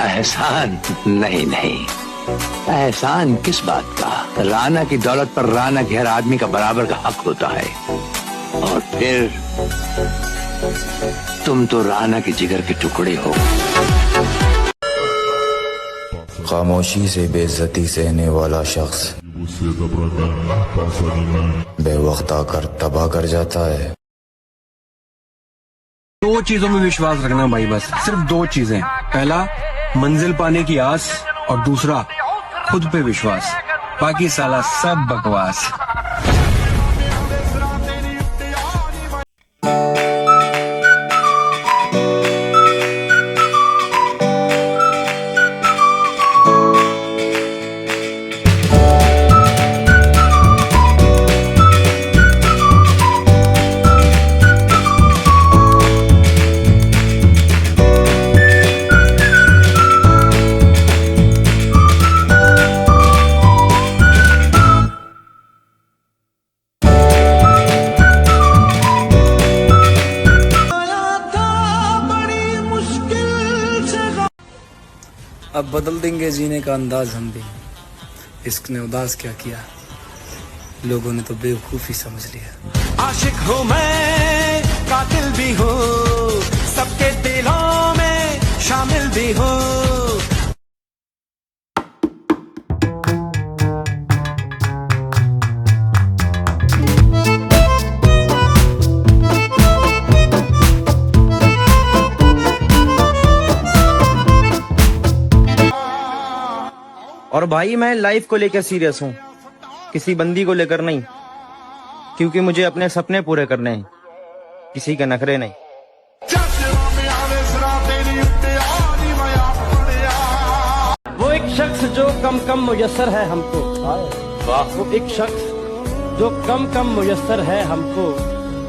एहसान नहीं नहीं, एहसान किस बात का? राना की दौलत पर राना के हर आदमी का बराबर का हक होता है। और फिर तुम तो राना के जिगर के टुकड़े हो। खामोशी से बेइज्जती सहने वाला शख्स बेवक्त आकर तबाह कर जाता है। दो चीजों में विश्वास रखना भाई, बस सिर्फ दो चीजें। पहला मंजिल पाने की आस, और दूसरा खुद पे विश्वास। बाकी साला सब बकवास। अब बदल देंगे जीने का अंदाज हम भी। इश्क ने उदास क्या किया, लोगों ने तो बेवकूफी समझ लिया। आशिक हूँ मैं, कातिल भी हूँ, सबके दिलों में शामिल भी हूँ। और भाई मैं लाइफ को लेकर सीरियस हूँ, किसी बंदी को लेकर नहीं, क्योंकि मुझे अपने सपने पूरे करने हैं, किसी के नखरे नहीं। वो एक शख्स जो कम कम मुयस्सर है हमको, वो एक शख्स जो कम कम मुयस्सर है हमको,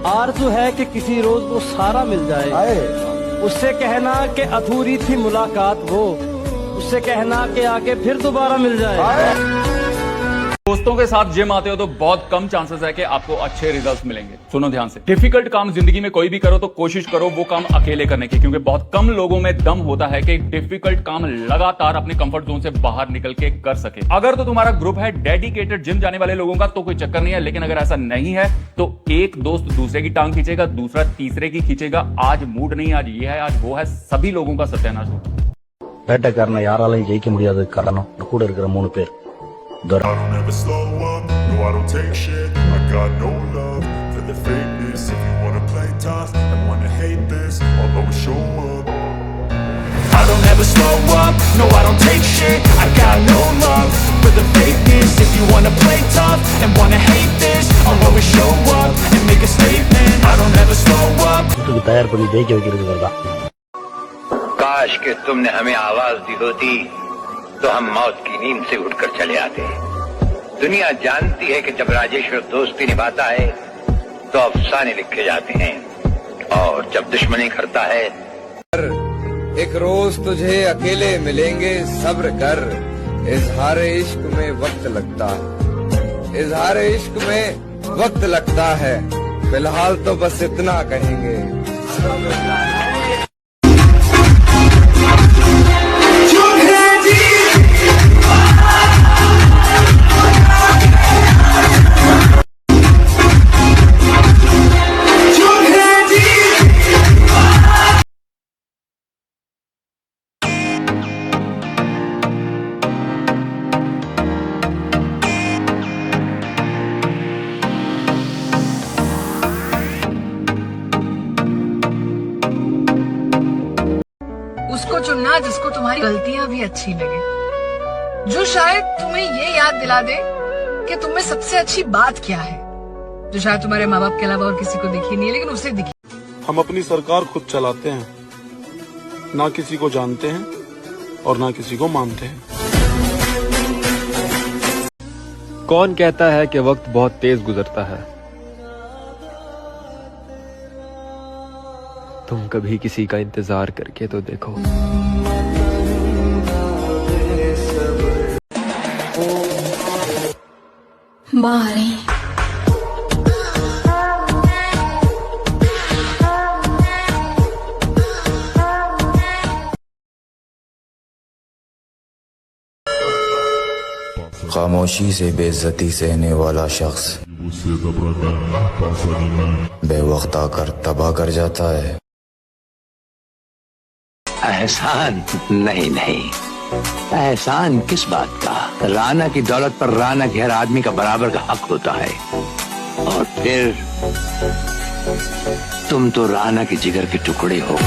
आरज़ू है कि किसी रोज वो सारा मिल जाए। उससे कहना कि अधूरी थी मुलाकात वो, उससे कहना कि आके फिर दोबारा मिल जाए। दोस्तों के साथ जिम आते हो तो बहुत कम चांसेस है कि आपको अच्छे रिजल्ट्स मिलेंगे। सुनो ध्यान से, डिफिकल्ट काम जिंदगी में कोई भी करो तो कोशिश करो वो काम अकेले करने की, क्योंकि बहुत कम लोगों में दम होता है कि डिफिकल्ट काम लगातार अपने कंफर्ट जोन से बाहर निकल के कर सके। अगर तो तुम्हारा ग्रुप है डेडिकेटेड जिम जाने वाले लोगों का तो कोई चक्कर नहीं है, लेकिन अगर ऐसा नहीं है तो एक दोस्त दूसरे की टांग खींचेगा, दूसरा तीसरे की खींचेगा। आज मूड नहीं, आज ये है, आज वो है, सभी लोगों का सत्यानाश होगा। வேட்டைக்காரனை யாராலையும் ஜெயிக்க முடியாது காரணம் கூட இருக்கிற 3 பேர். I don't ever slow up, no I don't take shit. I got no love for the fakeness. If you wanna play tough and wanna hate this, I'll always show up. I don't ever slow up, no I don't take shit. I got no love for the fakeness. If you wanna play tough and wanna hate this, I'll always show up and make a statement. I don't ever slow up. இதுக்கு தயார் பண்ணி ஜெயிக்க வைக்கிறது தான். काश कि तुमने हमें आवाज दी होती तो हम मौत की नींद से उठकर चले आते। दुनिया जानती है कि जब राजेश्वर दोस्ती निभाता है तो अफसाने लिखे जाते हैं, और जब दुश्मनी करता है। एक रोज तुझे अकेले मिलेंगे, सब्र कर, इजहार इश्क में वक्त लगता है, इजहार इश्क में वक्त लगता है। फिलहाल तो बस इतना कहेंगे। उसको चुनना जिसको तुम्हारी गलतियां भी अच्छी लगे, जो शायद तुम्हें ये याद दिला दे कि तुम में सबसे अच्छी बात क्या है, जो शायद तुम्हारे माँ बाप के अलावा और किसी को दिखी नहीं है लेकिन उसे दिखी। हम अपनी सरकार खुद चलाते हैं, ना किसी को जानते हैं और ना किसी को मानते हैं। कौन कहता है कि वक्त बहुत तेज गुजरता है? तुम कभी किसी का इंतजार करके तो देखो। माँ आ रही। खामोशी से बेइज्जती सहने वाला शख्स बेवक्त आकर तबाह कर जाता है। एहसान नहीं नहीं, एहसान किस बात का? राना की दौलत पर राना के हर आदमी का बराबर का हक होता है। और फिर तुम तो राना के जिगर के टुकड़े हो।